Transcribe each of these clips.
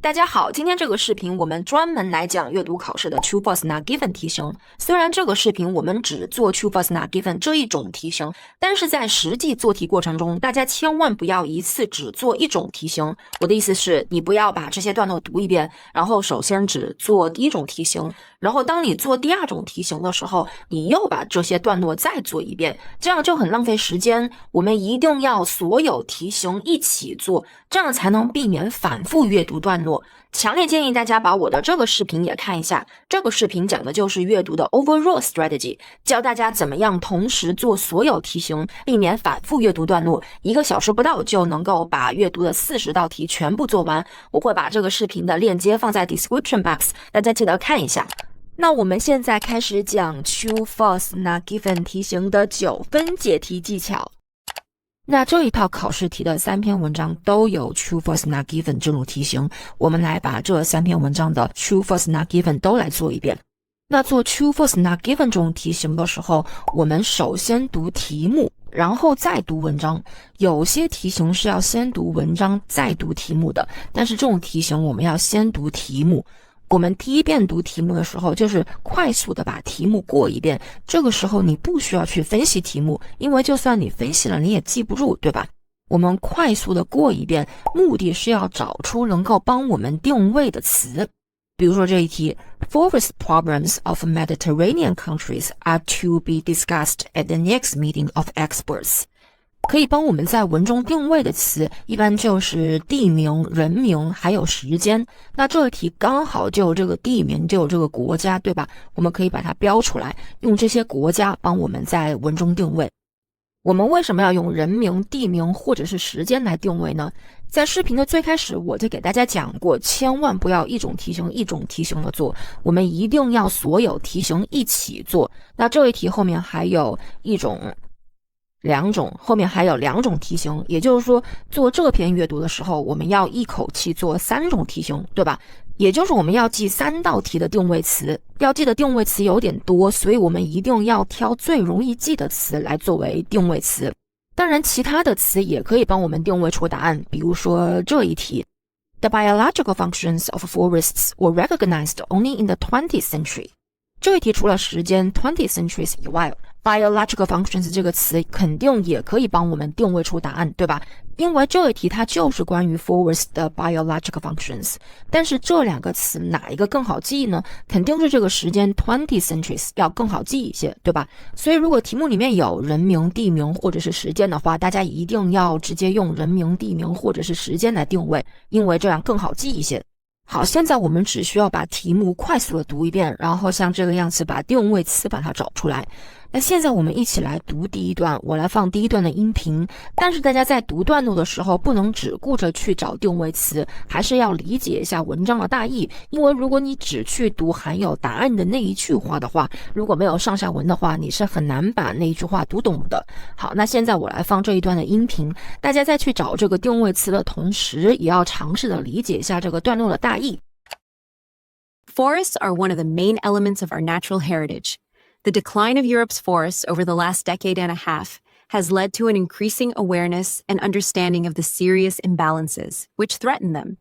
大家好，今天这个视频我们专门来讲阅读考试的 True False Not Given 题型。虽然这个视频我们只做 True False Not Given 这一种题型，但是在实际做题过程中，大家千万不要一次只做一种题型。我的意思是，你不要把这些段落读一遍，然后首先只做第一种题型，然后当你做第二种题型的时候，你又把这些段落再做一遍，这样就很浪费时间。我们一定要所有题型一起做，这样才能避免反复阅读段落。强烈建议大家把我的这个视频也看一下，这个视频讲的就是阅读的 overall strategy， 教大家怎么样同时做所有题型，避免反复阅读段落，1个小时不到就能够把阅读的40道题全部做完。我会把这个视频的链接放在 description box， 大家记得看一下。那我们现在开始讲 True False Not Given 题型的9分解题技巧。那这一套考试题的3篇文章都有 True False Not Given 这种题型，我们来把这3篇文章的 True False Not Given 都来做一遍。那做 True False Not Given 这种题型的时候，我们首先读题目，然后再读文章。有些题型是要先读文章再读题目的，但是这种题型我们要先读题目。我们第一遍读题目的时候，就是快速的把题目过一遍，这个时候你不需要去分析题目，因为就算你分析了你也记不住，对吧？我们快速的过一遍，目的是要找出能够帮我们定位的词。比如说这一题 Forest problems of Mediterranean countries are to be discussed at the next meeting of experts。可以帮我们在文中定位的词一般就是地名、人名还有时间。那这个题刚好就有这个地名，就有这个国家，对吧？我们可以把它标出来，用这些国家帮我们在文中定位。我们为什么要用人名、地名或者是时间来定位呢？在视频的最开始我就给大家讲过，千万不要一种题型一种题型的做，我们一定要所有题型一起做。那这一题后面还有两种，后面还有2种题型，也就是说做这篇阅读的时候，我们要一口气做3种题型，对吧？也就是我们要记3道题的定位词，要记的定位词有点多，所以我们一定要挑最容易记的词来作为定位词。当然其他的词也可以帮我们定位出答案，比如说这一题 The biological functions of forests were recognized only in the 20th century。 这一题除了时间 20th centuries 以外， biological functions 这个词肯定也可以帮我们定位出答案，对吧？因为这一题它就是关于 forest 的 biological functions， 但是这2个词哪一个更好记呢？肯定是这个时间 20th centuries 要更好记一些，对吧？所以如果题目里面有人名、地名或者是时间的话，大家一定要直接用人名、地名或者是时间来定位，因为这样更好记一些。好，现在我们只需要把题目快速的读一遍，然后像这个样子把定位词把它找出来。那现在我们一起来读第一段，我来放第一段的音频。但是大家在读段落的时候，不能只顾着去找定位词，还是要理解一下文章的大意。因为如果你只去读含有答案的那一句话的话，如果没有上下文的话，你是很难把那一句话读懂的。好，那现在我来放这一段的音频，大家在去找这个定位词的同时，也要尝试的理解一下这个段落的大意。Forests are one of the main elements of our natural heritage.The decline of Europe's forests over the last decade and a half has led to an increasing awareness and understanding of the serious imbalances which threaten them.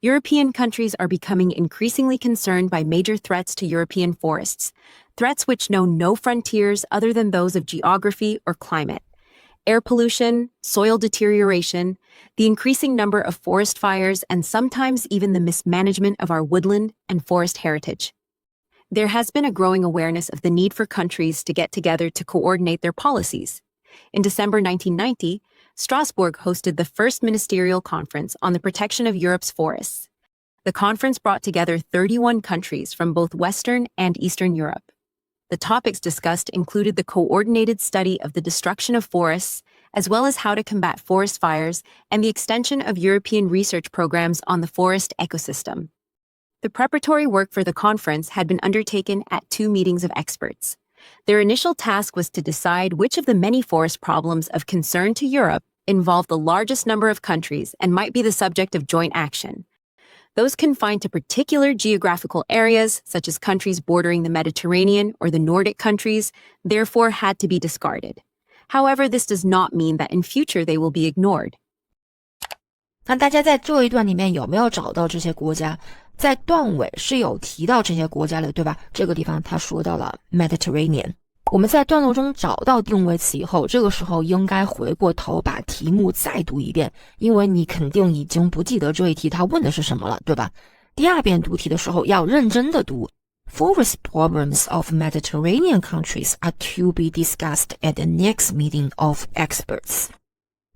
European countries are becoming increasingly concerned by major threats to European forests, threats which know no frontiers other than those of geography or climate. Air pollution, soil deterioration, the increasing number of forest fires, and sometimes even the mismanagement of our woodland and forest heritage.There has been a growing awareness of the need for countries to get together to coordinate their policies. In December 1990, Strasbourg hosted the first ministerial conference on the protection of Europe's forests. The conference brought together 31 countries from both Western and Eastern Europe. The topics discussed included the coordinated study of the destruction of forests, as well as how to combat forest fires and the extension of European research programs on the forest ecosystem.The preparatory work for the conference had been undertaken at 2 meetings of experts. Their initial task was to decide which of the many forest problems of concern to Europe involved the largest number of countries and might be the subject of joint action. Those confined to particular geographical areas, such as countries bordering the Mediterranean or the Nordic countries, therefore had to be discarded. However, this does not mean that in future they will be ignored. 那大家在这一段里面有没有找到这些国家？在段尾是有提到这些国家的，对吧？这个地方他说到了 Mediterranean。我们在段落中找到定位词以后，这个时候应该回过头把题目再读一遍，因为你肯定已经不记得这一题他问的是什么了，对吧？第二遍读题的时候要认真的读。Forest problems of Mediterranean countries are to be discussed at the next meeting of experts.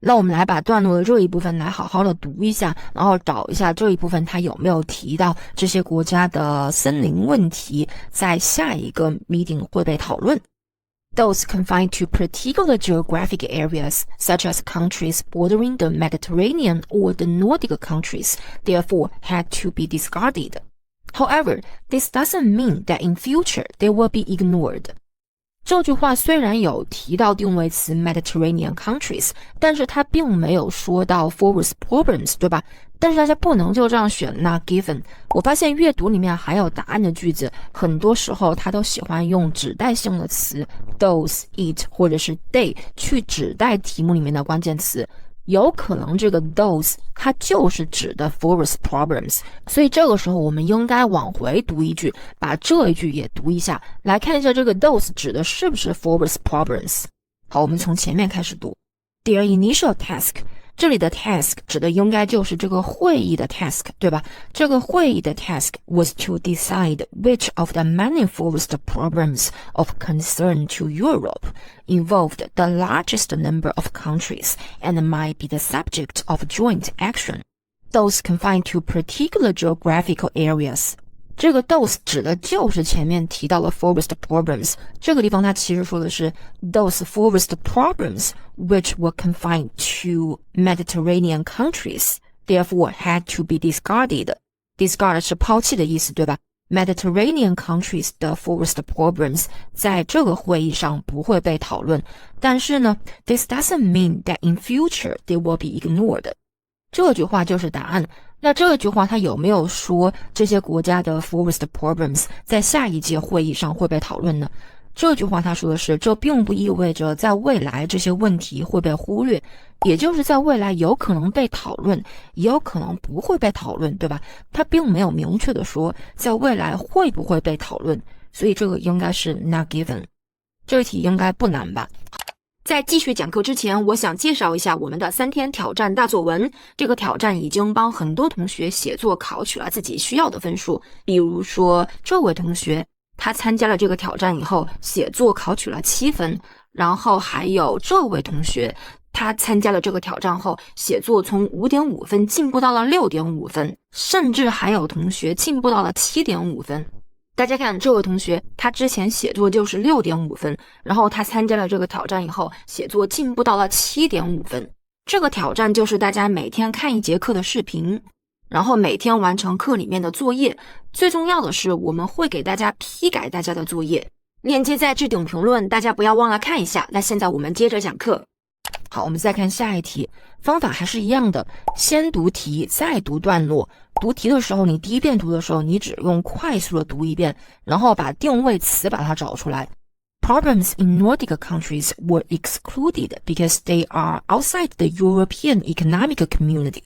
那我们来把段落的这一部分来好好的读一下，然后找一下这一部分它有没有提到这些国家的森林问题在下一个 meeting 会被讨论。Those confined to particular geographic areas, such as countries bordering the Mediterranean or the Nordic countries, therefore had to be discarded. However, this doesn't mean that in future they will be ignored. 这句话虽然有提到定位词 Mediterranean countries， 但是它并没有说到 forest problems， 对吧？但是大家不能就这样选 not given。我发现阅读里面还有答案的句子，很多时候他都喜欢用指代性的词 those, it 或者是 they 去指代题目里面的关键词。有可能这个 those 它就是指的 forest problems， 所以这个时候我们应该往回读一句，把这一句也读一下，来看一下这个 those 指的是不是 forest problems。 好，我们从前面开始读。 Their initial task， 这里的 task 指的应该就是这个会议的 task， 对吧？这个会议的 task was to decide which of the many forest problems of concern to Europe involved the largest number of countries and might be the subject of joint action. Those confined to particular geographical areas. 这个 those 指的就是前面提到的 forest problems， 这个地方它其实说的是 those forest problems which were confined to Mediterranean countries, therefore had to be discarded. Discard 是抛弃的意思，对吧？ Mediterranean countries 的 forest problems 在这个会议上不会被讨论，但是呢 this doesn't mean that in future they will be ignored. 这句话就是答案。那这句话它有没有说这些国家的 forest problems 在下一届会议上会被讨论呢？这句话他说的是，这并不意味着在未来这些问题会被忽略，也就是在未来有可能被讨论，也有可能不会被讨论，对吧？他并没有明确的说在未来会不会被讨论，所以这个应该是 not given。 这一题应该不难吧？在继续讲课之前，我想介绍一下我们的3天挑战大作文。这个挑战已经帮很多同学写作考取了自己需要的分数，比如说这位同学他参加了这个挑战以后，写作考取了7分，然后还有这位同学他参加了这个挑战后，写作从 5.5 分进步到了 6.5 分，甚至还有同学进步到了 7.5 分。大家看这位同学，他之前写作就是 6.5 分，然后他参加了这个挑战以后，写作进步到了 7.5 分。这个挑战就是大家每天看1节课的视频，然后每天完成课里面的作业，最重要的是我们会给大家批改大家的作业，链接在置顶评论，大家不要忘了看一下。那现在我们接着讲课。好，我们再看下一题，方法还是一样的，先读题再读段落。读题的时候，你第一遍读的时候，你只用快速的读一遍，然后把定位词把它找出来。Problems in Nordic countries were excluded because they are outside the European Economic Community.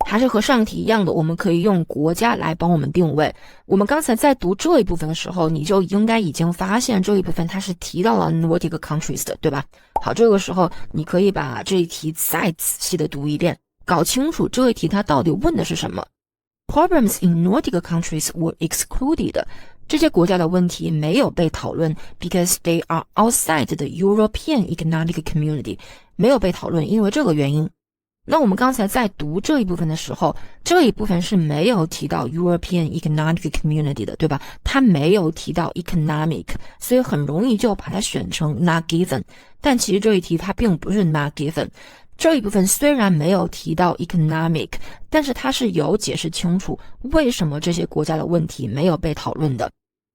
还是和上一题一样的，我们可以用国家来帮我们定位。我们刚才在读这一部分的时候，你就应该已经发现这一部分它是提到了 Nordic countries 的，对吧？好，这个时候你可以把这一题再仔细的读一遍，搞清楚这一题它到底问的是什么。Problems in Nordic countries were excluded. 这些国家的问题没有被讨论 because they are outside the European Economic Community. 没有被讨论，因为这个原因。那我们刚才在读这一部分的时候，这一部分是没有提到 European Economic Community 的，对吧？它没有提到 economic， 所以很容易就把它选成 not given。但其实这一题它并不是 not given。这一部分虽然没有提到 economic， 但是它是有解释清楚为什么这些国家的问题没有被讨论的。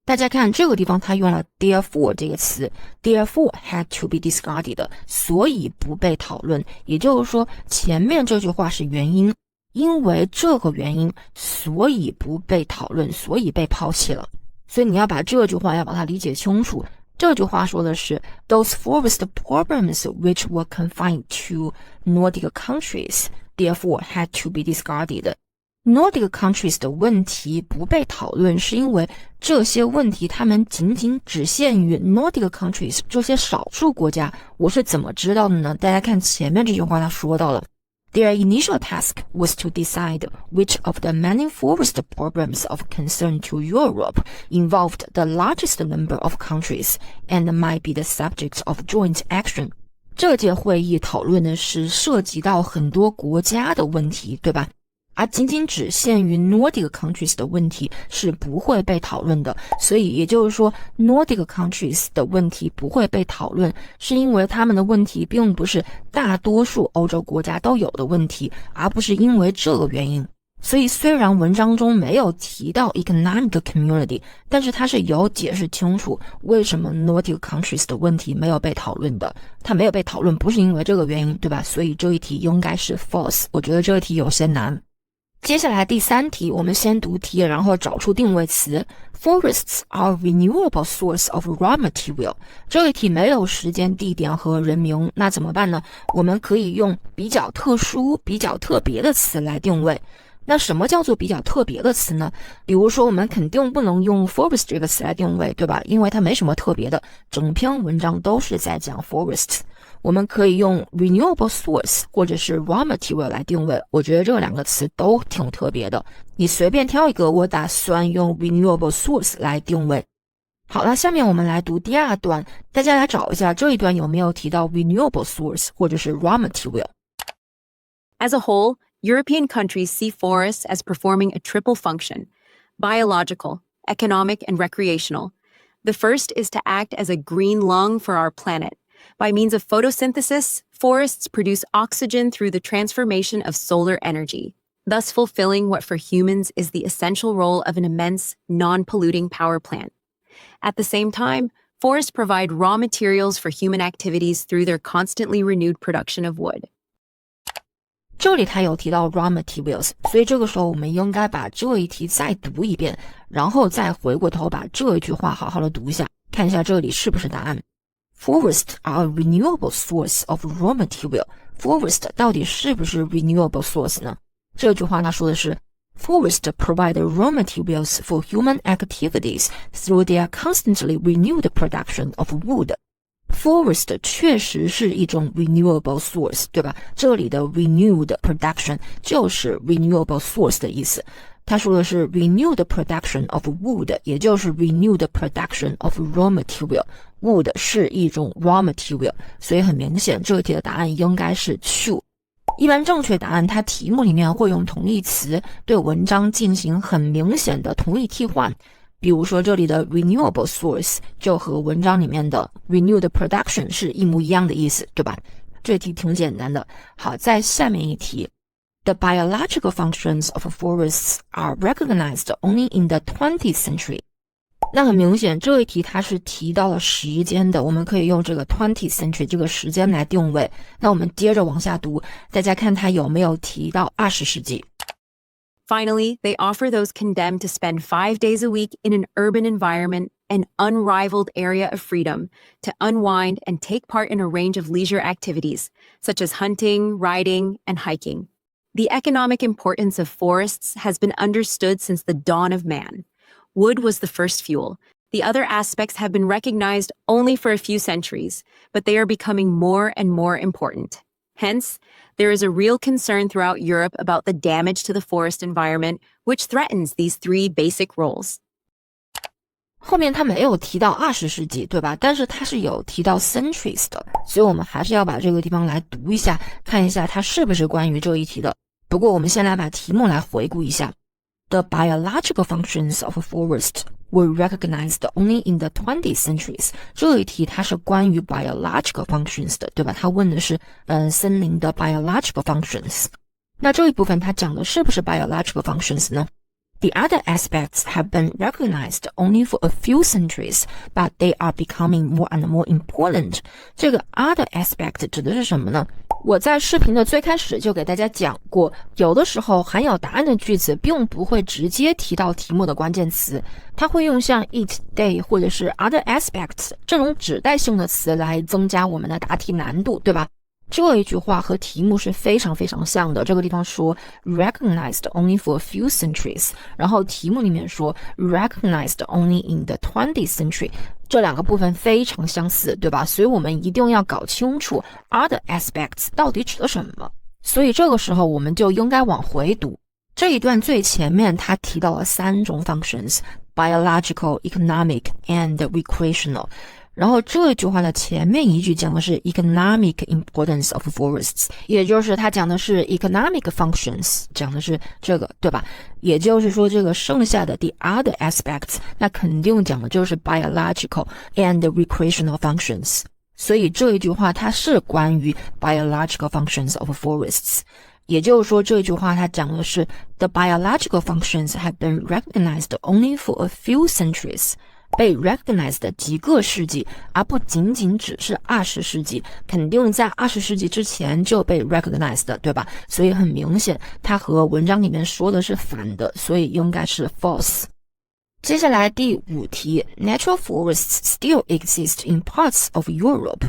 大家看这个地方它用了 therefore 这个词， therefore had to be discarded， 所以不被讨论，也就是说前面这句话是原因，因为这个原因所以不被讨论，所以被抛弃了。所以你要把这句话要把它理解清楚。这句话说的是 those forest problems which were confined to Nordic countries， therefore had to be discarded。Nordic countries 的问题不被讨论，是因为这些问题它们仅仅只限于 Nordic countries 这些少数国家。我是怎么知道的呢？大家看前面这句话，他说到了Their initial task was to decide which of the many forest problems of concern to Europe involved the largest number of countries and might be the subject of joint action。这届会议讨论的是涉及到很多国家的问题，对吧？而仅仅只限于 Nordic countries 的问题是不会被讨论的，所以也就是说 Nordic countries 的问题不会被讨论，是因为他们的问题并不是大多数欧洲国家都有的问题，而不是因为这个原因。所以虽然文章中没有提到 economic community， 但是它是有解释清楚为什么 Nordic countries 的问题没有被讨论的。它没有被讨论不是因为这个原因，对吧？所以这一题应该是 false。我觉得这一题有些难。接下来第3题，我们先读题，然后找出定位词。Forests are renewable source of raw material。这一题没有时间、地点和人名，那怎么办呢？我们可以用比较特殊、比较特别的词来定位。那什么叫做比较特别的词呢？比如说我们肯定不能用 forest 这个词来定位，对吧？因为它没什么特别的，整篇文章都是在讲 forest。我们可以用 renewable source 或者是 raw material 来定位，我觉得这两个词都挺特别的。你随便挑一个，我打算用 renewable source 来定位。好了，下面我们来读第2段，大家来找一下这一段有没有提到 renewable source 或者是 raw material。 As a whole, European countries see forests as performing a triple function: biological, economic, and recreational. The first is to act as a green lung for our planet. By means of photosynthesis, forests produce oxygen through the transformation of solar energy, thus fulfilling what for humans is the essential role of an immense, non-polluting power plant. At the same time, forests provide raw materials for human activities through their constantly renewed production of wood. 这里他有提到 raw materials， 所以这个时候我们应该把这一题再读一遍，然后再回过头把这一句话好好的读一下，看一下这里是不是答案。Forests are a renewable source of raw material. Forest 到底是不是 renewable source 呢？这句话他说的是 Forests provide raw materials for human activities through their constantly renewed production of wood. Forest 确实是一种 renewable source， 对吧？这里的 renewed production 就是 renewable source 的意思。他说的是 renewed production of wood， 也就是 renewed production of raw material。Wood 是一种 raw material， 所以很明显这个题的答案应该是 true。一般正确答案它题目里面会用同义词对文章进行很明显的同义替换，比如说这里的 renewable source 就和文章里面的 renewed production 是一模一样的意思，对吧？这题挺简单的。好，在下面一题，The biological functions of forests are recognized only in the 20th century. 那很明显这一题它是提到了时间的，我们可以用这个 20th century 这个时间来定位。那我们接着往下读，大家看它有没有提到20世纪。Finally, they offer those condemned to spend 5 days a week in an urban environment an unrivaled area of freedom to unwind and take part in a range of leisure activities, such as hunting, riding, and hiking. The economic importance of forests has been understood since the dawn of man. Wood was the first fuel. The other aspects have been recognized only for a few centuries, but they are becoming more and more important. Hence, there is a real concern throughout Europe about the damage to the forest environment, which threatens these 3 basic roles. 后面他没有提到20世纪，对吧？但是他是有提到 centuries 的，所以我们还是要把这个地方来读一下，看一下它是不是关于这一题的。不过我们先来把题目来回顾一下。The biological functions of a forest were recognized only in the 20th centuries. 这一题它是关于 biological functions 的，对吧？它问的是森林的 biological functions。那这一部分它讲的是不是 biological functions 呢？The other aspects have been recognized only for a few centuries, but they are becoming more and more important. 这个 other aspect 指的是什么呢？我在视频的最开始就给大家讲过，有的时候含有答案的句子并不会直接提到题目的关键词，它会用像 it, they 或者是 other aspects 这种指代性的词来增加我们的答题难度，对吧？这一句话和题目是非常非常像的，这个地方说 recognized only for a few centuries， 然后题目里面说 recognized only in the 20th century， 这两个部分非常相似，对吧？所以我们一定要搞清楚 other aspects 到底指的什么，所以这个时候我们就应该往回读。这一段最前面他提到了3种 functions， biological, economic and recreational，然后这句话的前面一句讲的是 economic importance of forests， 也就是他讲的是 economic functions， 讲的是这个，对吧？也就是说这个剩下的 the other aspects， 那肯定讲的就是 biological and recreational functions， 所以这一句话它是关于 biological functions of forests， 也就是说这句话它讲的是 the biological functions have been recognized only for a few centuries，被 recognized 的几个世纪，而不仅仅只是20世纪，肯定在20世纪之前就被 recognized 的，对吧？所以很明显它和文章里面说的是反的，所以应该是 false。 接下来第5题 Natural forests still exist in parts of Europe，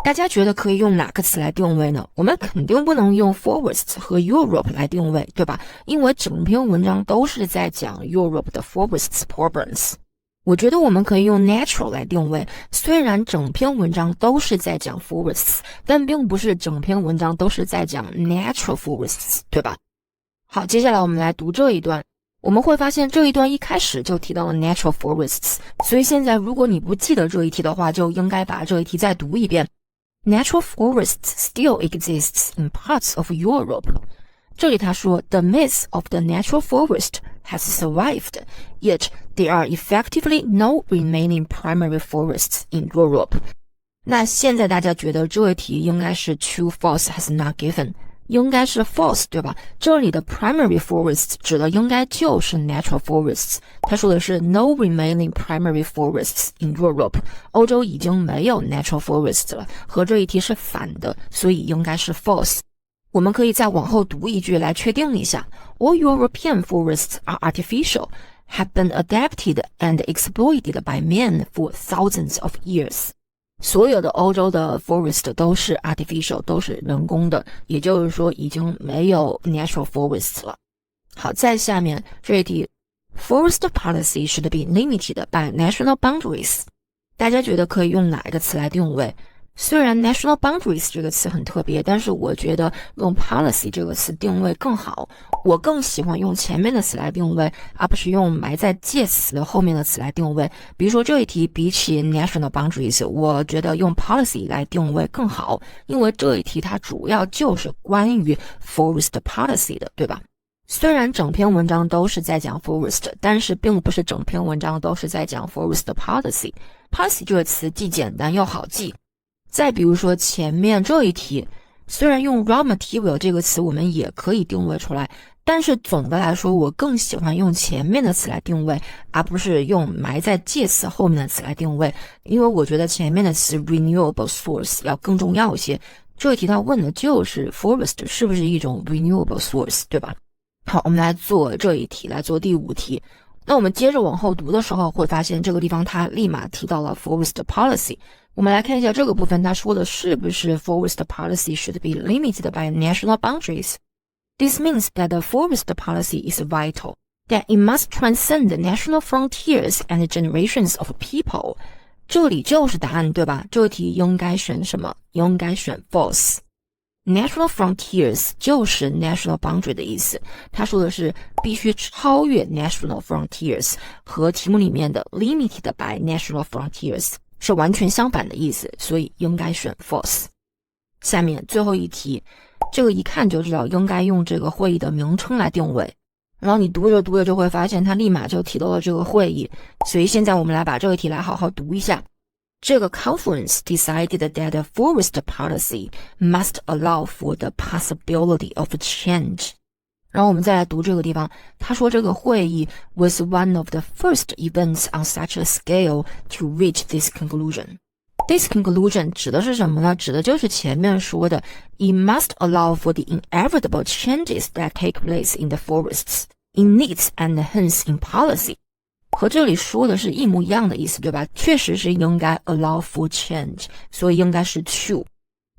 大家觉得可以用哪个词来定位呢？我们肯定不能用 forests 和 Europe 来定位，对吧？因为整篇文章都是在讲 Europe 的 forests problems。我觉得我们可以用 natural 来定位，虽然整篇文章都是在讲 forests， 但并不是整篇文章都是在讲 natural forests， 对吧？好，接下来我们来读这一段，我们会发现这一段一开始就提到了 natural forests， 所以现在如果你不记得这一题的话，就应该把这一题再读一遍。Natural forests still exists in parts of Europe。这里他说 The myth of the natural forest has survived, yet there are effectively no remaining primary forests in Europe. 那现在大家觉得这一题应该是 true false has not given， 应该是 false， 对吧？这里的 primary forests 指的应该就是 natural forests， 他说的是 no remaining primary forests in Europe， 欧洲已经没有 natural forests 了，和这一题是反的，所以应该是 false。我们可以再往后读一句来确定一下 All European forests are artificial, have been adapted and exploited by man for thousands of years. 所有的欧洲的 forest 都是 artificial， 都是人工的，也就是说已经没有 natural forests 了。好，在下面这一题 Forest policy should be limited by national boundaries. 大家觉得可以用哪一个词来定位？虽然 national boundaries 这个词很特别，但是我觉得用 policy 这个词定位更好。我更喜欢用前面的词来定位，而不是用埋在介词的后面的词来定位。比如说这一题比起 national boundaries， 我觉得用 policy 来定位更好，因为这一题它主要就是关于 forest policy 的，对吧？虽然整篇文章都是在讲 forest， 但是并不是整篇文章都是在讲 forest policy。policy 这个词既简单又好记。再比如说前面这一题，虽然用 raw material 这个词我们也可以定位出来，但是总的来说我更喜欢用前面的词来定位，而不是用埋在介词后面的词来定位，因为我觉得前面的词 renewable source 要更重要一些。这一题他问的就是 forest 是不是一种 renewable source， 对吧？好，我们来做这一题，来做第5题。那我们接着往后读的时候会发现这个地方他立马提到了 forest policy。我们来看一下这个部分他说的是不是 forest policy should be limited by national boundaries. This means that the forest policy is vital, that it must transcend the national frontiers and generations of people. 这里就是答案，对吧？这题应该选什么？应该选 false。National frontiers 就是 national boundary 的意思，他说的是必须超越 national frontiers， 和题目里面的 limited by national frontiers 是完全相反的意思，所以应该选 false。 下面最后一题，这个一看就知道应该用这个会议的名称来定位，然后你读着读着就会发现他立马就提到了这个会议，所以现在我们来把这个题来好好读一下。这个 conference decided that the forest policy must allow for the possibility of change. 然后我们再来读这个地方，他说这个会议 was one of the first events on such a scale to reach this conclusion. This conclusion 指的是什么呢？指的就是前面说的 It must allow for the inevitable changes that take place in the forests, in needs and hence in policy. 和这里说的是一模一样的意思，对吧？确实是应该 allow for change， 所以应该是 true。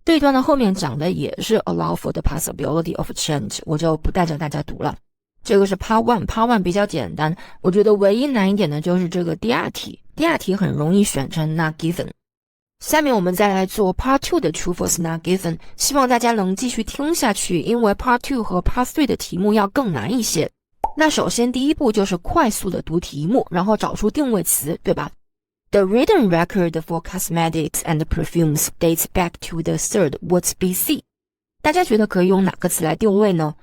这一段的后面讲的也是 allow for the possibility of change， 我就不带着大家读了。这个是 Part 1， Part 1比较简单，我觉得唯一难一点的就是这个第二题，第二题很容易选成 not given。下面我们再来做 Part 2的 True False Not Given， 希望大家能继续听下去，因为 Part 2和 Part 3的题目要更难一些。那首先第一步就是快速的读题目，然后找出定位词，对吧？ The written record for cosmetics and perfumes dates back to the 3rd Watts BC。 大家觉得可以用哪个词来定位呢？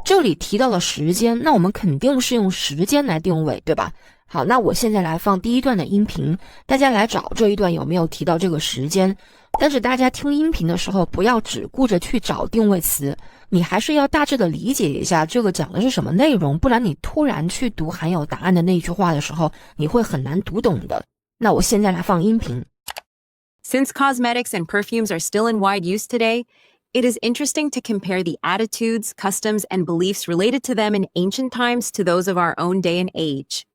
这里提到了时间，那我们肯定是用时间来定位，对吧？好，那我现在来放第一段的音频，大家来找这一段有没有提到这个时间。但是大家听音频的时候不要只顾着去找定位词，你还是要大致的理解一下这个讲的是什么内容，不然你突然去读含有答案的那句话的时候，你会很难读懂的。那我现在来放音频。 Since cosmetics and perfumes are still in wide use today, it is interesting to compare the attitudes, customs, and beliefs related to them in ancient times to those of our own day and age.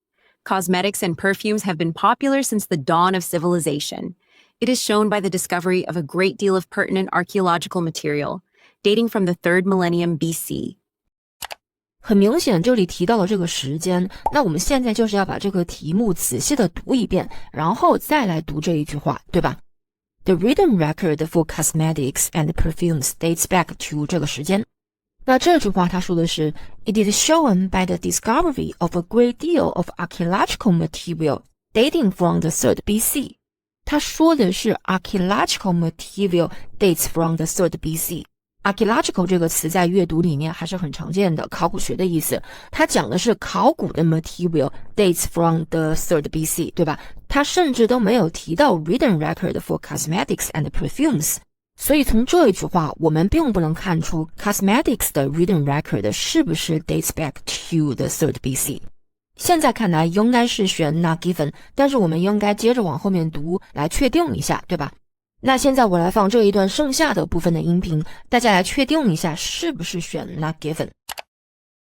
Cosmetics and perfumes have been popular since the dawn of civilization. It is shown by the discovery of a great deal of pertinent archaeological material, dating from the 3rd millennium BC. 很明显这里提到了这个时间，那我们现在就是要把这个题目仔细的读一遍，然后再来读这一句话，对吧？ The written record for cosmetics and perfumes dates back to 这个时间。那这句话他说的是 It is shown by the discovery of a great deal of archaeological material dating from the 3rd BC。 他说的是 archaeological material dates from the 3rd BC。archaeological 这个词在阅读里面还是很常见的，考古学的意思。它讲的是考古的 material dates from the 3rd BC， 对吧？它甚至都没有提到 written record for cosmetics and perfumes。 所以从这一句话我们并不能看出 cosmetics 的 written record 是不是 dates back to the 3rd BC。 现在看来应该是选 not given， 但是我们应该接着往后面读来确定一下，对吧？那现在我来放这一段剩下的部分的音频，大家来确定一下是不是选 not given。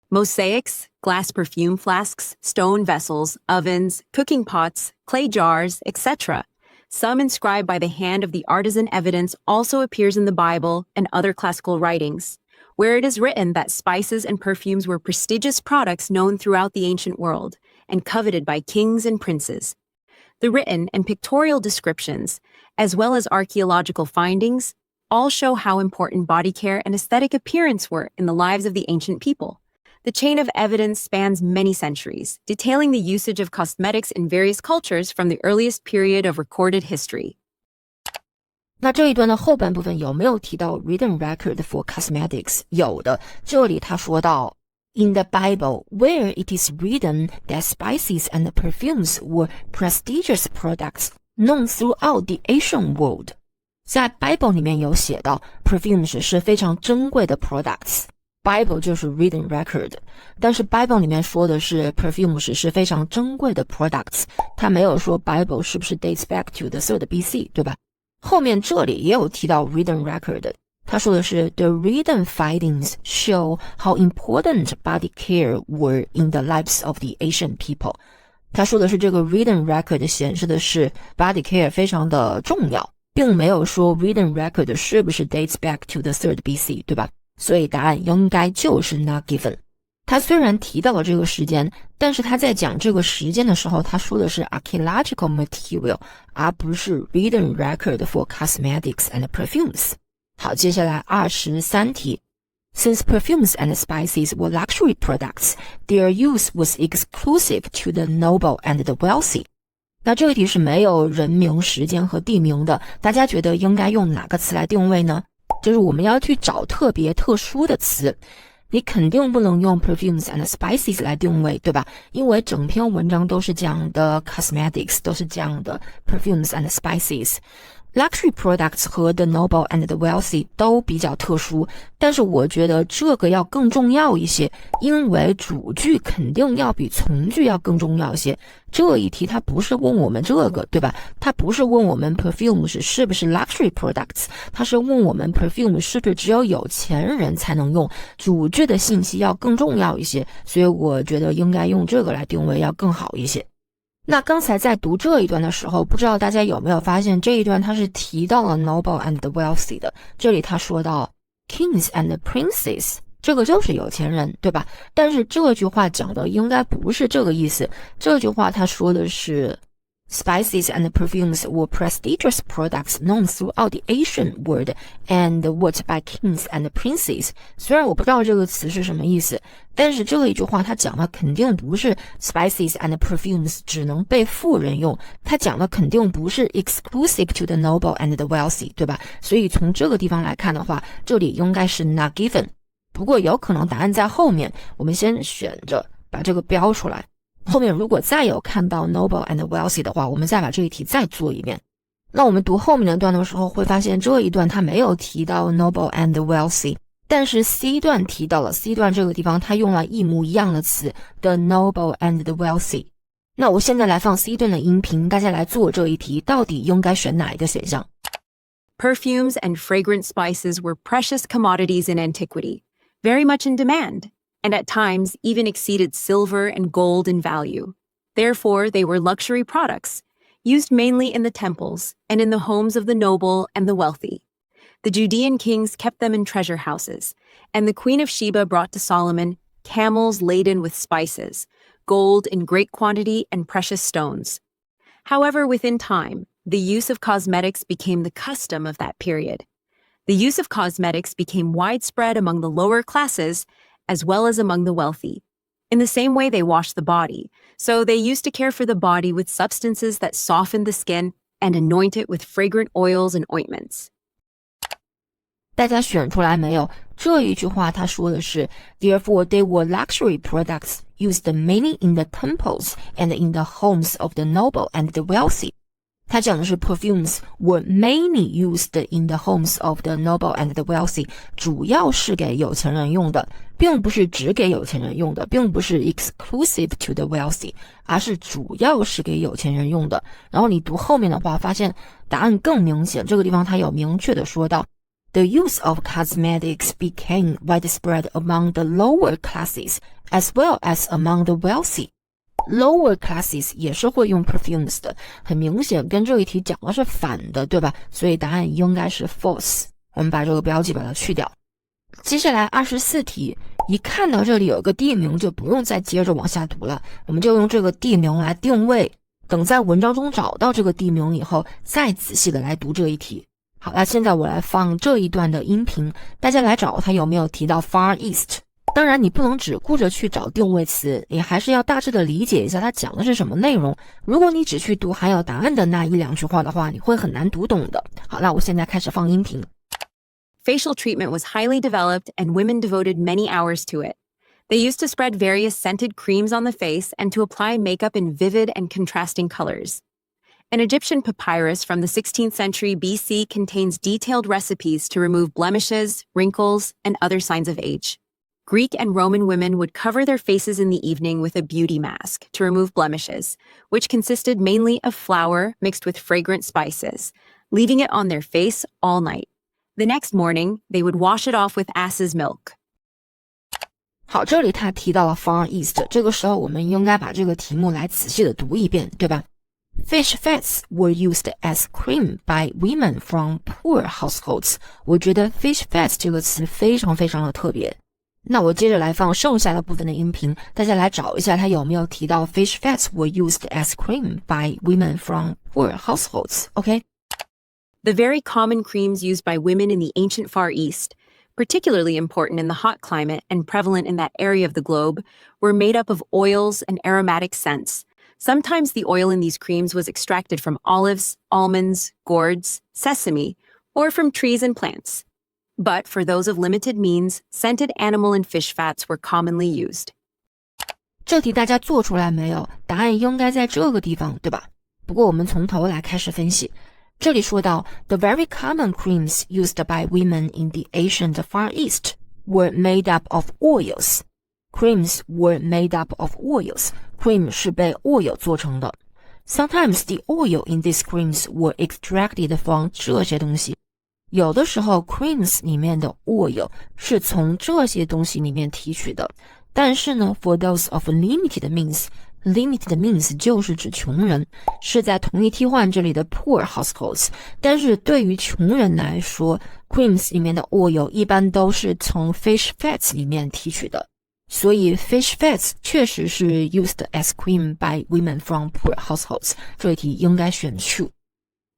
Mosaics, glass perfume flasks, stone vessels, ovens, cooking pots, clay jars, etc. Some inscribed by the hand of the artisan evidence also appears in the Bible and other classical writings, where it is written that spices and perfumes were prestigious products known throughout the ancient world and coveted by kings and princes. The written and pictorial descriptions, as well as archaeological findings, all show how important body care and aesthetic appearance were in the lives of the ancient people. The chain of evidence spans many centuries, detailing the usage of cosmetics in various cultures from the earliest period of recorded history. 那这一段的后半部分有没有提到 written record for cosmetics？ 有的，这里他说到 In the Bible, where it is written that spices and perfumes were prestigious products known throughout the ancient world. 在 Bible 里面有写到 perfumes 是非常珍贵的 products。Bible 就是 written record， 但是 Bible 里面说的是 perfumes 是非常珍贵的 products， 他没有说 Bible 是不是 dates back to the 3rd BC， 对吧？后面这里也有提到 written record， 他说的是 The written findings show how important body care were in the lives of the ancient people。 他说的是这个 written record 显示的是 body care 非常的重要，并没有说 written record 是不是 dates back to the 3rd BC， 对吧？所以答案应该就是 not given。 他虽然提到了这个时间，但是他在讲这个时间的时候，他说的是 archaeological material， 而不是 written record for cosmetics and perfumes。 好，接下来23题。 Since perfumes and spices were luxury products, their use was exclusive to the noble and the wealthy。 那这个题是没有人名、时间和地名的，大家觉得应该用哪个词来定位呢？就是我们要去找特别特殊的词，你肯定不能用 perfumes and spices 来定位，对吧？因为整篇文章都是讲的 cosmetics， 都是讲的 perfumes and spices。Luxury products 和 the noble and the wealthy 都比较特殊，但是我觉得这个要更重要一些，因为主句肯定要比从句要更重要一些。这一题它不是问我们这个，对吧？它不是问我们 perfumes 是不是 luxury products， 它是问我们 perfume 是不是只有有钱人才能用，主句的信息要更重要一些，所以我觉得应该用这个来定位要更好一些。那刚才在读这一段的时候，不知道大家有没有发现这一段它是提到了 noble and wealthy 的。这里他说到 kings and princes， 这个就是有钱人，对吧？但是这句话讲的应该不是这个意思，这句话他说的是Spices and perfumes were prestigious products known throughout the Asian world and worked by kings and princes. 虽然我不知道这个词是什么意思，但是这一句话它讲的肯定不是 spices and perfumes 只能被富人用，它讲的肯定不是 exclusive to the noble and the wealthy， 对吧？所以从这个地方来看的话，这里应该是 not given。不过有可能答案在后面，我们先选着把这个标出来。后面如果再有看到 noble and wealthy 的话，我们再把这一题再做一遍。那我们读后面的段的时候会发现这一段它没有提到 noble and wealthy， 但是 C 段提到了， C 段这个地方它用了一模一样的词 the noble and the wealthy。 那我现在来放 C 段的音频，大家来做这一题，到底应该选哪一个选项？ Perfumes and fragrant spices were precious commodities in antiquity, very much in demand, and at times even exceeded silver and gold in value. Therefore, they were luxury products, used mainly in the temples and in the homes of the noble and the wealthy. The Judean kings kept them in treasure houses, and the Queen of Sheba brought to Solomon camels laden with spices, gold in great quantity, and precious stones. However, within time, the use of cosmetics became the custom of that period. The use of cosmetics became widespread among the lower classes as well as among the wealthy. In the same way they washed the body, so they used to care for the body with substances that softened the skin and anoint it with fragrant oils and ointments. 大家选出来没有？这一句话他说的是 Therefore they were luxury products used mainly in the temples and in the homes of the noble and the wealthy. 他讲的是 perfumes were mainly used in the homes of the noble and the wealthy， 主要是给有钱人用的，并不是只给有钱人用的，并不是 exclusive to the wealthy， 而是主要是给有钱人用的。然后你读后面的话，发现答案更明显，这个地方它有明确的说到The use of cosmetics became widespread among the lower classes as well as among the wealthy.Lower classes 也是会用 perfumes 的，很明显跟这一题讲的是反的，对吧？所以答案应该是 false。我们把这个标记把它去掉。接下来24题，一看到这里有个地名就不用再接着往下读了，我们就用这个地名来定位，等在文章中找到这个地名以后，再仔细的来读这一题。好，那现在我来放这一段的音频，大家来找它有没有提到 Far East。当然你不能只顾着去找定位词，你还是要大致的理解一下它讲的是什么内容。如果你只去读含有答案的那一两句话的话，你会很难读懂的。好，那我现在开始放音频。Facial treatment was highly developed and women devoted many hours to it. They used to spread various scented creams on the face and to apply makeup in vivid and contrasting colors. An Egyptian papyrus from the 16th century BC contains detailed recipes to remove blemishes, wrinkles, and other signs of age.Greek and Roman women would cover their faces in the evening with a beauty mask to remove blemishes, which consisted mainly of flour mixed with fragrant spices, leaving it on their face all night. The next morning, they would wash it off with ass's milk. 好，这里他提到了 Far East， 这个时候我们应该把这个题目来仔细的读一遍，对吧？ Fish fats were used as cream by women from poor households. 我觉得 fish fats 这个词非常非常的特别。那我接着来放剩下的部分的音频，大家来找一下它有没有提到 fish fats were used as cream by women from poor households, okay? The very common creams used by women in the ancient Far East, particularly important in the hot climate and prevalent in that area of the globe, were made up of oils and aromatic scents. Sometimes the oil in these creams was extracted from olives, almonds, gourds, sesame, or from trees and plants.But for those of limited means, scented animal and fish fats were commonly used. 这题大家做出来没有？答案应该在这个地方，对吧？不过我们从头来开始分析。这里说到 The very common creams used by women in the ancient Far East were made up of oils. Creams were made up of oils. Cream 是被 oil 做成的。Sometimes the oil in these creams were extracted from 这些东西。有的时候 creams 里面的 oil 是从这些东西里面提取的，但是呢 for those of limited means limited means 就是指穷人，是在同义替换这里的 poor households， 但是对于穷人来说 creams 里面的 oil 一般都是从 fish fats 里面提取的，所以 fish fats 确实是 used as cream by women from poor households， 这一题应该选 true。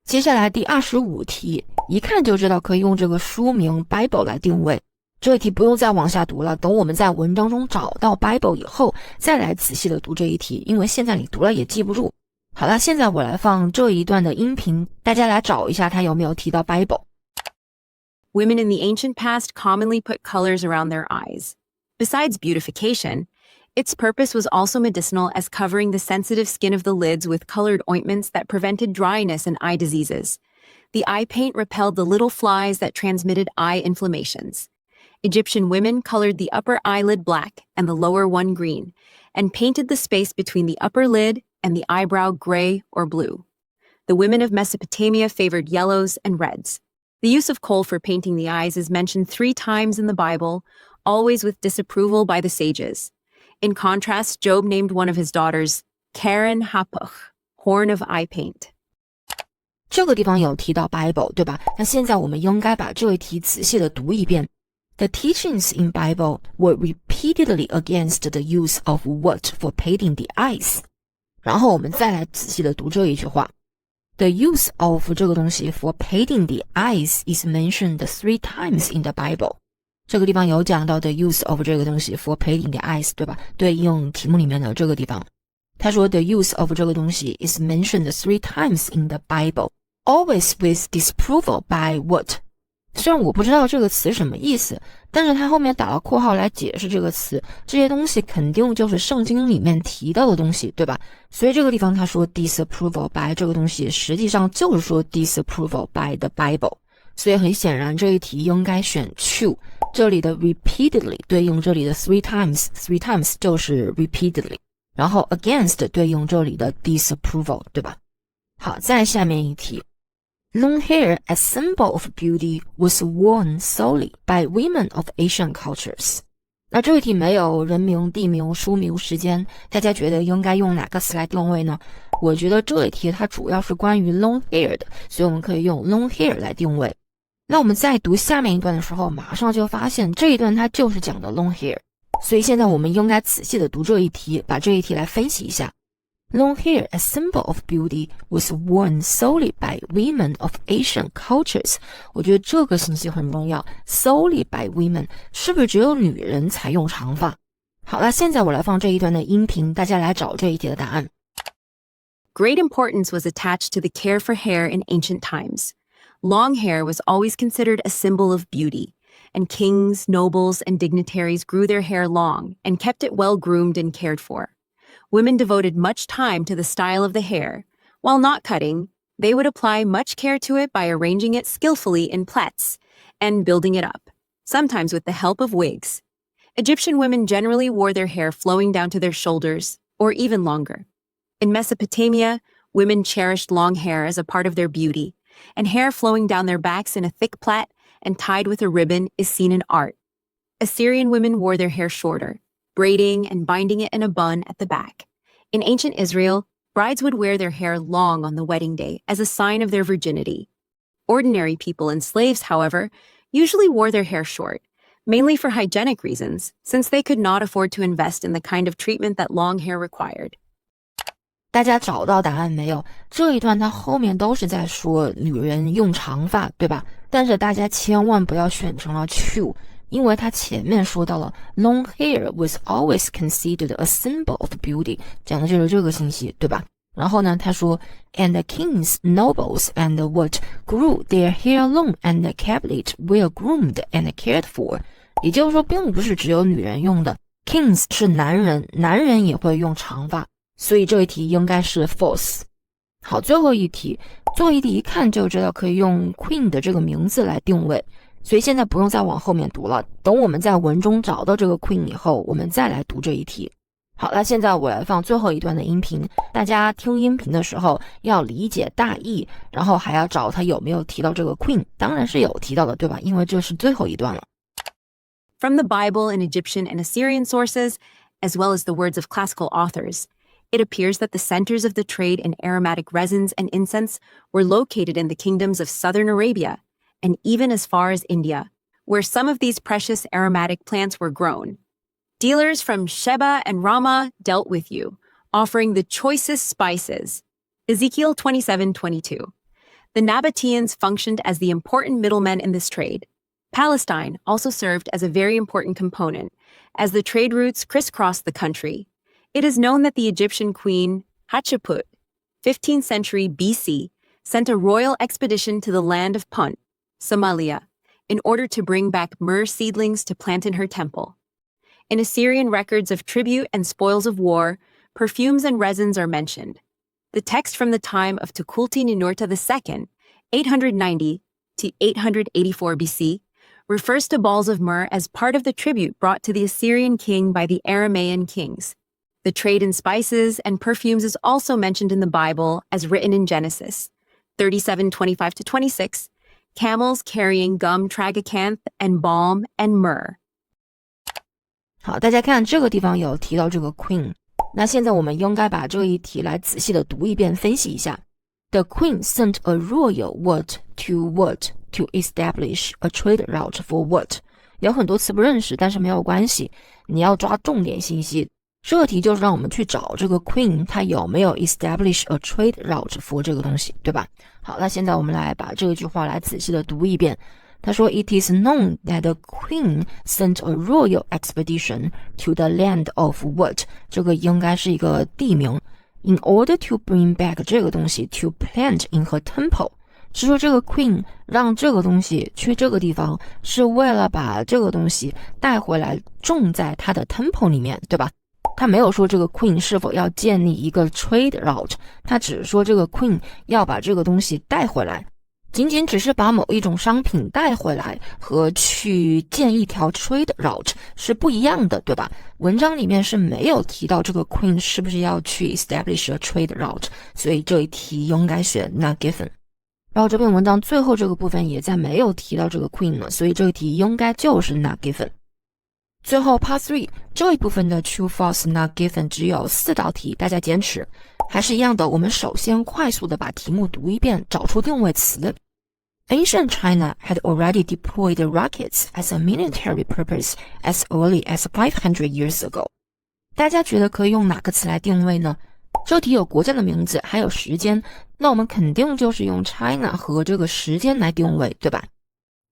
接下来第25题，一看就知道可以用这个书名 Bible 来定位，这一题不用再往下读了，等我们在文章中找到 Bible 以后再来仔细的读这一题，因为现在你读了也记不住。好了，现在我来放这一段的音频，大家来找一下它有没有提到 Bible。 Women in the ancient past commonly put colors around their eyes. Besides beautification, its purpose was also medicinal as covering the sensitive skin of the lids with colored ointments that prevented dryness and eye diseases. The eye paint repelled the little flies that transmitted eye inflammations. Egyptian women colored the upper eyelid black and the lower one green, and painted the space between the upper lid and the eyebrow gray or blue. The women of Mesopotamia favored yellows and reds. The use of kohl for painting the eyes is mentioned 3 times in the Bible, always with disapproval by the sages. In contrast, Job named one of his daughters Karen Hapuch, horn of eye paint. 这个地方有提到 Bible 对吧？那现在我们应该把这一题仔细的读一遍。The teachings in Bible were repeatedly against the use of what for painting the eyes. 然后我们再来仔细的读这一句话。The use of 这个东西 for painting the eyes is mentioned 3 times in the Bible. 这个地方有讲到 the use of 这个东西 for painting the eyes 对吧？对应题目里面的这个地方。他说 the use of 这个东西 is mentioned 3 times in the Bible, always with disapproval by what? 虽然我不知道这个词什么意思，但是他后面打了括号来解释这个词，这些东西肯定就是圣经里面提到的东西，对吧？所以这个地方他说 disapproval by 这个东西实际上就是说 disapproval by the Bible， 所以很显然这一题应该选 true。 这里的 repeatedly 对应这里的 3 times 就是 repeatedly， 然后 against 对应这里的 disapproval， 对吧？好，再下面一题。Long hair, as symbol of beauty, was worn solely by women of Asian cultures. 那这一题没有人名、地名、书名、时间，大家觉得应该用哪个词来定位呢？我觉得这一题它主要是关于 long hair 的，所以我们可以用 long hair 来定位。那我们在读下面一段的时候，马上就发现这一段它就是讲的 long hair， 所以现在我们应该仔细的读这一题，把这一题来分析一下。Long hair, a symbol of beauty, was worn solely by women of Asian cultures. 我觉得这个信息很重要。Solely by women 是不是只有女人才用长发？好了，现在我来放这一段的音频，大家来找这一题的答案。Great importance was attached to the care for hair in ancient times. Long hair was always considered a symbol of beauty, and kings, nobles, and dignitaries grew their hair long and kept it well groomed and cared for. Women devoted much time to the style of the hair. While not cutting, they would apply much care to it by arranging it skillfully in plaits and building it up, sometimes with the help of wigs. Egyptian women generally wore their hair flowing down to their shoulders, or even longer. In Mesopotamia, women cherished long hair as a part of their beauty, and hair flowing down their backs in a thick plait and tied with a ribbon is seen in art. Assyrian women wore their hair shorter, braiding and binding it in a bun at the back. In ancient Israel, brides would wear their hair long on the wedding day as a sign of their virginity. Ordinary people and slaves, however, usually wore their hair short, mainly for hygienic reasons, since they could not afford to invest in the kind of treatment that long hair required. 大家找到答案没有？这一段它后面都是在说女人用长发，对吧？但是大家千万不要选成了 true，因为他前面说到了 long hair was always considered a symbol of beauty， 讲的就是这个信息，对吧？然后呢，他说 and the kings, nobles, and what grew their hair long and kept it well groomed and cared for， 也就是说并不是只有女人用的， kings 是男人，男人也会用长发，所以这一题应该是 false。 好，最后一题一看就知道可以用 queen 的这个名字来定位，所以现在不用再往后面读了，等我们在文中找到这个 queen 以后，我们再来读这一题。好了，现在我来放最后一段的音频，大家听音频的时候要理解大意，然后还要找他有没有提到这个 queen， 当然是有提到的，对吧？因为这是最后一段了。 From the Bible and Egyptian and Assyrian sources, as well as the words of classical authors, it appears that the centers of the trade in aromatic resins and incense were located in the kingdoms of southern Arabia and even as far as India, where some of these precious aromatic plants were grown. Dealers from Sheba and Ramah dealt with you, offering the choicest spices. Ezekiel 27:22. The Nabateans functioned as the important middlemen in this trade. Palestine also served as a very important component, as the trade routes crisscrossed the country. It is known that the Egyptian queen Hatshepsut, 15th century BC, sent a royal expedition to the land of Punt, Somalia, in order to bring back myrrh seedlings to plant in her temple. In Assyrian records of tribute and spoils of war, perfumes and resins are mentioned. The text from the time of Tukulti-Ninurta II, 890 to 884 BC, refers to balls of myrrh as part of the tribute brought to the Assyrian king by the Aramaean kings. The trade in spices and perfumes is also mentioned in the Bible as written in Genesis 37:25-26, camels carrying gum tragacanth and balm and myrrh. 好，大家看这个地方有提到这个 queen， 那现在我们应该把这一题来仔细的读一遍，分析一下。The queen sent a royal what to establish a trade route for what。 有很多词不认识，但是没有关系，你要抓重点信息。这个题就是让我们去找这个 queen 它有没有 establish a trade route for 这个东西，对吧？好，那现在我们来把这句话来仔细的读一遍。他说 It is known that the queen sent a royal expedition to the land of what， 这个应该是一个地名。In order to bring back 这个东西 to plant in her temple， 是说这个 queen 让这个东西去这个地方是为了把这个东西带回来种在她的 temple 里面，对吧？他没有说这个 queen 是否要建立一个 trade route， 他只是说这个 queen 要把这个东西带回来。仅仅只是把某一种商品带回来和去建一条 trade route 是不一样的，对吧？文章里面是没有提到这个 queen 是不是要去 establish a trade route， 所以这一题应该选 not given。 然后这篇文章最后这个部分也在没有提到这个 queen 了，所以这一题应该就是 not given。 最后 part 3 这一部分的 true false not given 只有4道题，大家坚持。还是一样的，我们首先快速的把题目读一遍，找出定位词。Ancient China had already deployed rockets as a military purpose as early as 500 years ago。 大家觉得可以用哪个词来定位呢？这题有国家的名字还有时间，那我们肯定就是用 China 和这个时间来定位，对吧？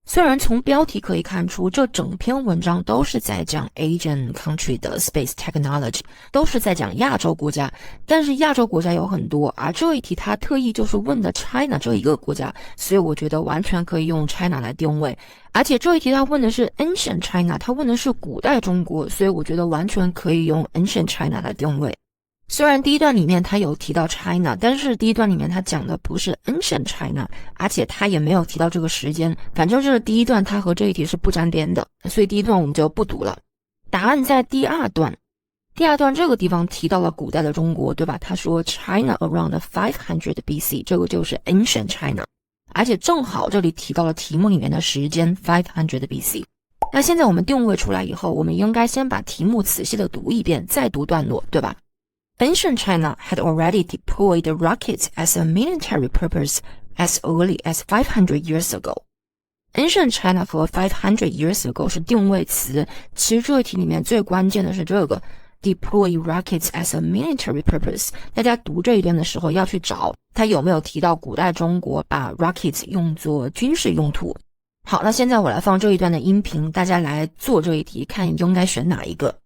虽然从标题可以看出这整篇文章都是在讲 Asian country 的 space technology， 都是在讲亚洲国家，但是亚洲国家有很多，而这一题它特意就是问的 China 这一个国家，所以我觉得完全可以用 China 来定位。而且这一题它问的是 Ancient China， 它问的是古代中国，所以我觉得完全可以用 Ancient China 来定位。虽然第一段里面他有提到 China， 但是第一段里面他讲的不是 Ancient China， 而且他也没有提到这个时间，反正就是第一段他和这一题是不沾边的，所以第一段我们就不读了。答案在第二段。第二段这个地方提到了古代的中国，对吧？他说 China around 500 BC， 这个就是 Ancient China， 而且正好这里提到了题目里面的时间500 BC。 那现在我们定位出来以后，我们应该先把题目仔细的读一遍，再读段落，对吧？Ancient China had already deployed rockets as a military purpose as early as 500 years ago. Ancient China 和500 years ago 是定位词，其实这一题里面最关键的是这个 deploy rockets as a military purpose。 大家读这一段的时候要去找它有没有提到古代中国把 rockets 用作军事用途。好，那现在我来放这一段的音频，大家来做这一题，看应该选哪一个。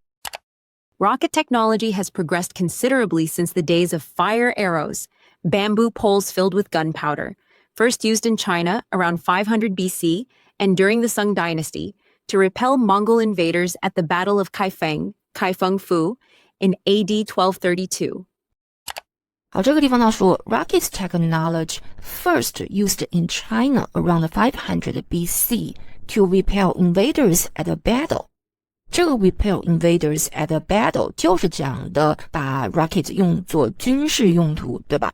Rocket technology has progressed considerably since the days of fire arrows, bamboo poles filled with gunpowder, first used in China around 500 BC and during the Sung Dynasty to repel Mongol invaders at the Battle of Kaifeng Fu, in AD 1232. 好，这个地方他说 Rockets technology first used in China around 500 BC to repel invaders at a battle。这个 repel invaders at a battle 就是讲的把 rocket 用作军事用途，对吧？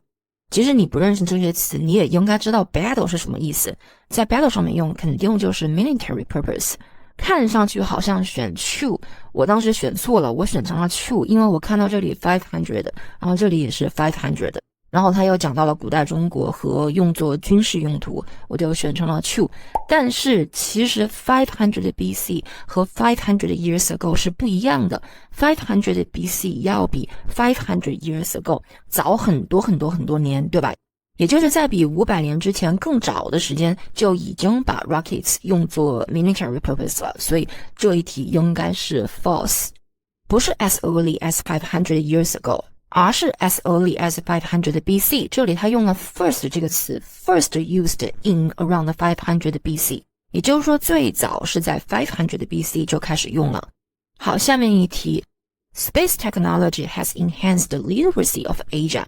即使你不认识这些词，你也应该知道 battle 是什么意思。在 battle 上面用肯定就是 military purpose，看上去好像选 true， 我当时选错了，我选成了 true， 因为我看到这里500，然后这里也是500，然后他又讲到了古代中国和用作军事用途，我就选成了 true。但是其实500 BC 和500 years ago 是不一样的，500 BC 要比500 years ago 早很多很多很多年，对吧？也就是在比500年之前更早的时间就已经把 rockets 用作 military purpose 了，所以这一题应该是 false， 不是 as early as 500 years ago， 而是 as early as 500 BC， 这里他用了 first 这个词 first used in around 500 BC， 也就是说最早是在500 BC 就开始用了。好，下面一题 Space technology has enhanced the literacy of Asia，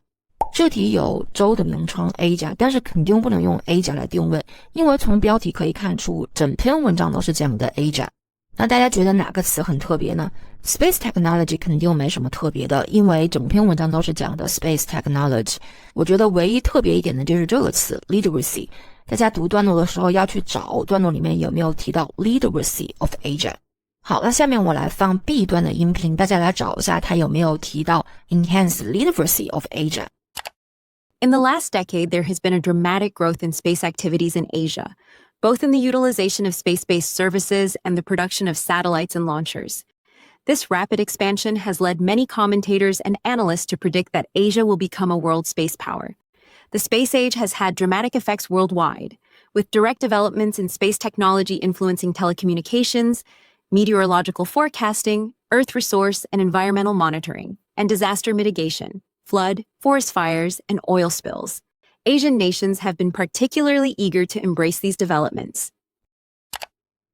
这题有州的名称 Asia， 但是肯定不能用 Asia 来定位，因为从标题可以看出整篇文章都是讲的 Asia。 那大家觉得哪个词很特别呢？ Space technology 肯定没什么特别的，因为整篇文章都是讲的 Space technology。 我觉得唯一特别一点的就是这个词 literacy， 大家读段落的时候要去找段落里面有没有提到 literacy of Asia。 好，那下面我来放 B 段的音频，大家来找一下它有没有提到 enhance literacy of Asia。In the last decade, there has been a dramatic growth in space activities in Asia, both in the utilization of space-based services and the production of satellites and launchers. This rapid expansion has led many commentators and analysts to predict that Asia will become a world space power. The space age has had dramatic effects worldwide, with direct developments in space technology influencing telecommunications, meteorological forecasting, Earth resource and environmental monitoring, and disaster mitigation.Flood, forest fires, and oil spills. Asian nations have been particularly eager to embrace these developments.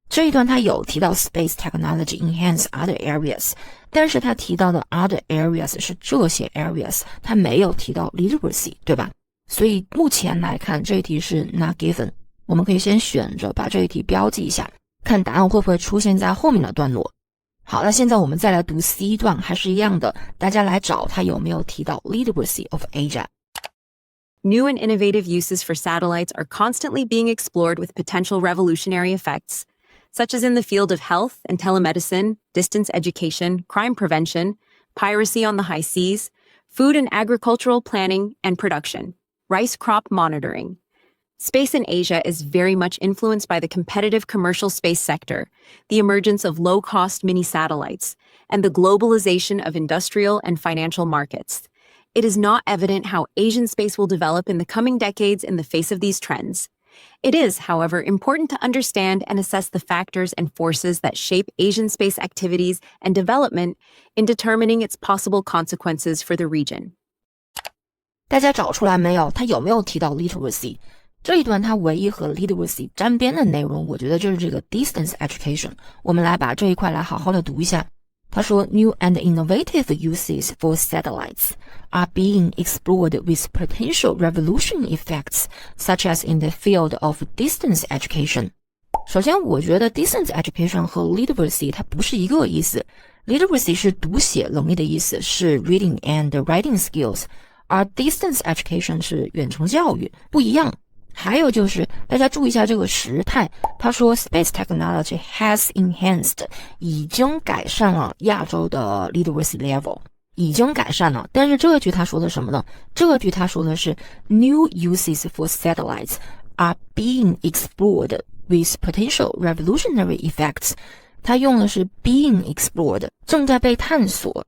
这一段他有提到 space technology enhance other areas， 但是他提到的 other areas 是这些 areas， 他没有提到 literacy， 对吧？所以目前来看这一题是 not given， 我们可以先选着把这一题标记一下，看答案会不会出现在后面的段落。好，那现在我们再来读 C 段，还是一样的，大家来找它有没有提到 literacy of Asia。 New and innovative uses for satellites are constantly being explored with potential revolutionary effects, such as in the field of health and telemedicine, distance education, crime prevention, piracy on the high seas, food and agricultural planning and production, rice crop monitoring.Space in Asia is very much influenced by the competitive commercial space sector, the emergence of low-cost mini-satellites, and the globalization of industrial and financial markets. It is not evident how Asian space will develop in the coming decades in the face of these trends. It is, however, important to understand and assess the factors and forces that shape Asian space activities and development in determining its possible consequences for the region. 大家找出来没有？它有没有提到 literacy？这一段它唯一和 literacy 沾边的内容，我觉得就是这个 distance education。 我们来把这一块来好好的读一下。他说 New and innovative uses for satellites are being explored with potential revolution effects, such as in the field of distance education。 首先我觉得 distance education 和 literacy 它不是一个意思。 literacy 是读写能力的意思，是 reading and writing skills， 而 distance education 是远程教育，不一样。还有就是大家注意一下这个时态，他说 Space technology has enhanced， 已经改善了亚洲的 literacy level， 已经改善了。但是这句他说的什么呢？这句他说的是 New uses for satellites are being explored with potential revolutionary effects， 他用的是 being explored， 正在被探索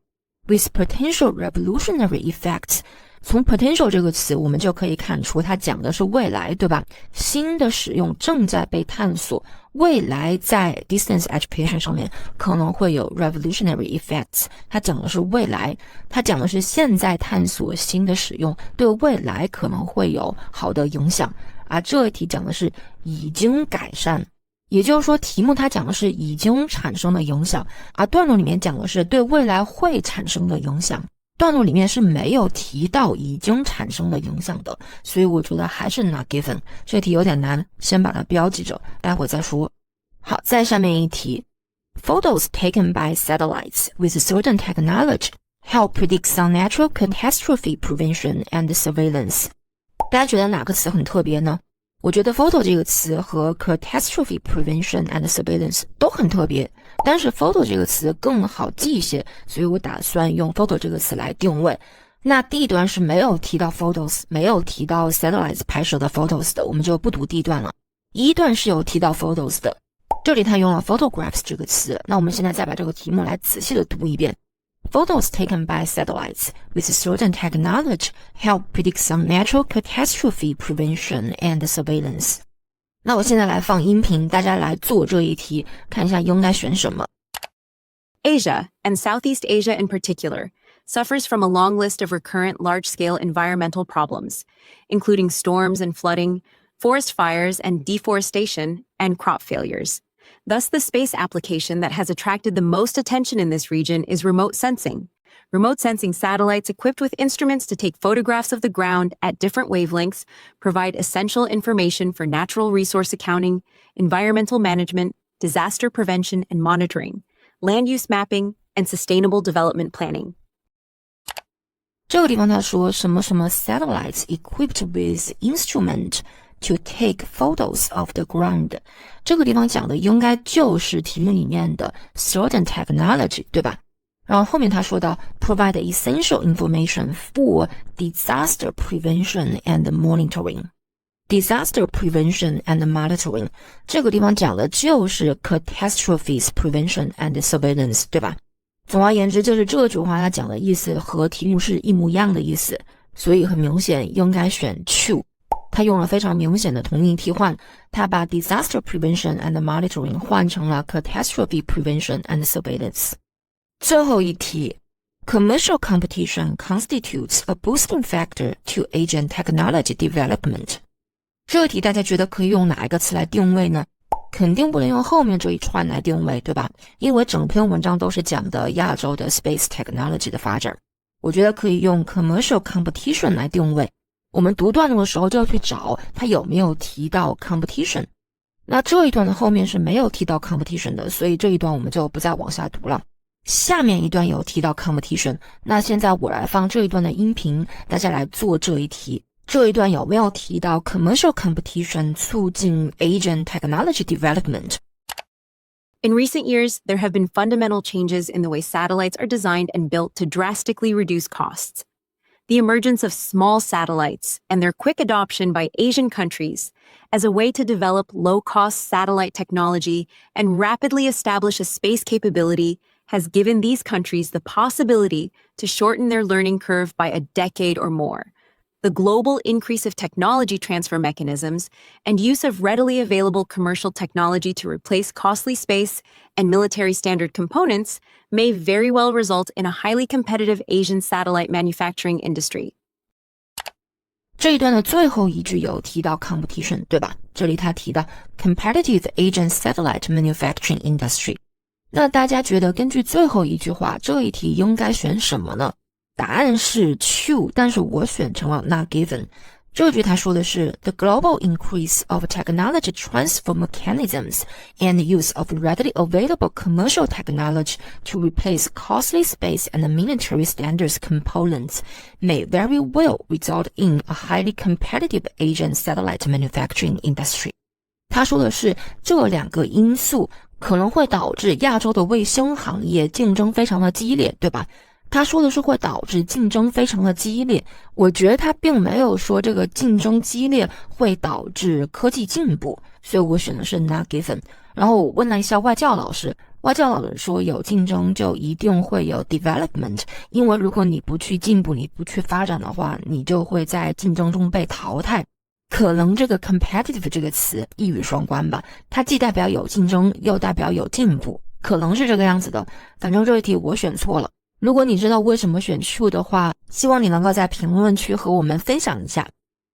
with potential revolutionary effects。从 potential 这个词我们就可以看出它讲的是未来，对吧？新的使用正在被探索，未来在 distance education 上面可能会有 revolutionary effects， 它讲的是未来，它讲的是现在探索新的使用对未来可能会有好的影响，而这一题讲的是已经改善，也就是说题目它讲的是已经产生的影响，而段落里面讲的是对未来会产生的影响，段落里面是没有提到已经产生的影响的，所以我觉得还是 not given。 这题有点难，先把它标记着，待会再说。好，再下面一题 Photos taken by satellites with certain technology help predict some natural catastrophe prevention and surveillance。 大家觉得哪个词很特别呢？我觉得 photo 这个词和 catastrophe prevention and surveillance 都很特别，但是 photo 这个词更好记一些，所以我打算用 photo 这个词来定位。那第一段是没有提到 photos， 没有提到 satellites 拍摄的 photos 的，我们就不读第一段了。一段是有提到 photos 的，这里他用了 photographs 这个词，那我们现在再把这个题目来仔细的读一遍。Photos taken by satellites with certain technology help predict some natural catastrophe prevention and surveillance. 那我现在来放音频，大家来做这一题，看一下应该选什么。Asia, and Southeast Asia in particular, suffers from a long list of recurrent large-scale environmental problems, including storms and flooding, forest fires and deforestation, and crop failures. Thus, the space application that has attracted the most attention in this region is remote sensing. Remote sensing satellites equipped with instruments to take photographs of the ground at different wavelengths provide essential information for natural resource accounting, environmental management, disaster prevention and monitoring, land use mapping, and sustainable development planning. 这个地方他说什么什么 satellites equipped with instrument to take photos of the ground， 这个地方讲的应该就是题目里面的 certain technology， 对吧？然后后面他说到 provide essential information for disaster prevention and monitoring。 disaster prevention and monitoring 这个地方讲的就是 catastrophes prevention and surveillance， 对吧？总而言之，就是这句话他讲的意思和题目是一模一样的意思，所以很明显应该选 two。他用了非常明显的同义替换，他把 disaster prevention and monitoring 换成了 catastrophe prevention and surveillance。 最后一题 commercial competition constitutes a boosting factor to Asian technology development。 这个题大家觉得可以用哪一个词来定位呢？肯定不能用后面这一串来定位，对吧？因为整篇文章都是讲的亚洲的 space technology 的发展，我觉得可以用 commercial competition 来定位。我们读段落的时候就要去找它有没有提到 competition， 那这一段的后面是没有提到 competition 的，所以这一段我们就不再往下读了。下面一段有提到 competition， 那现在我来放这一段的音频，大家来做这一题。这一段有没有提到 commercial competition 促进 Asian technology development？ In recent years, there have been fundamental changes in the way satellites are designed and built to drastically reduce costs. The emergence of small satellites and their quick adoption by Asian countries as a way to develop low-cost satellite technology and rapidly establish a space capability has given these countries the possibility to shorten their learning curve by a decade or more. The global increase of technology transfer mechanisms and use of readily available commercial technology to replace costly space and military standard components may very well result in a highly competitive Asian satellite manufacturing industry. 这一段的最后一句有提到 competition， 对吧？这里他提到 competitive Asian satellite manufacturing industry。 那大家觉得根据最后一句话，这一题应该选什么呢？答案是 two， 但是我选成了 not given。 这句他说的是 the global increase of technology transfer mechanisms and use of readily available commercial technology to replace costly space and military standards components may very well result in a highly competitive Asian satellite manufacturing industry。 他说的是这两个因素可能会导致亚洲的卫星行业竞争非常的激烈，对吧？他说的是会导致竞争非常的激烈，我觉得他并没有说这个竞争激烈会导致科技进步，所以我选的是 not given。 然后我问了一下外教老师，外教老师说有竞争就一定会有 development， 因为如果你不去进步，你不去发展的话，你就会在竞争中被淘汰。可能这个 competitive 这个词一语双关吧，它既代表有竞争又代表有进步，可能是这个样子的。反正这一题我选错了，如果你知道为什么选 true 的话，希望你能够在评论区和我们分享一下。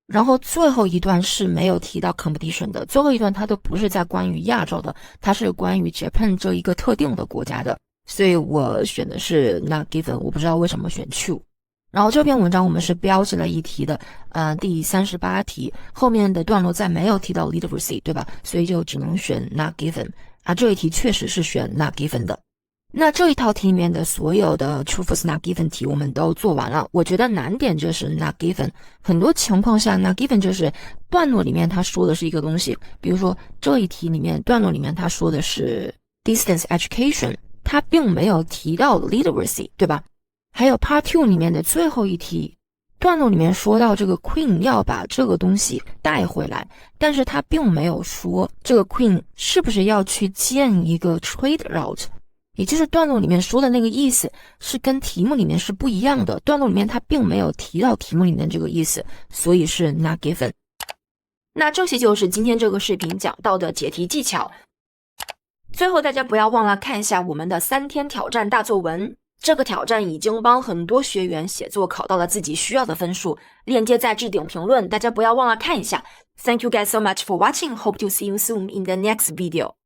然后最后一段是没有提到 competition 的，最后一段它都不是在关于亚洲的，它是关于 Japan 这一个特定的国家的，所以我选的是 not given， 我不知道为什么选 true。 然后这篇文章我们是标记了一题的第38题，后面的段落再没有提到 literacy， 对吧？所以就只能选 not given 这一题确实是选 not given 的。那这一套题里面的所有的 true false not given 题我们都做完了，我觉得难点就是 not given， 很多情况下 not given 就是段落里面他说的是一个东西，比如说这一题里面段落里面他说的是 distance education， 他并没有提到 literacy， 对吧？还有 part 2 里面的最后一题，段落里面说到这个 Queen 要把这个东西带回来，但是他并没有说这个 Queen 是不是要去建一个 trade route，也就是段落里面说的那个意思是跟题目里面是不一样的，段落里面它并没有提到题目里面这个意思，所以是 not given。 那这些就是今天这个视频讲到的解题技巧。最后大家不要忘了看一下我们的3天挑战大作文，这个挑战已经帮很多学员写作考到了自己需要的分数，链接在置顶评论，大家不要忘了看一下。 Thank you guys so much for watching, hope to see you soon in the next video.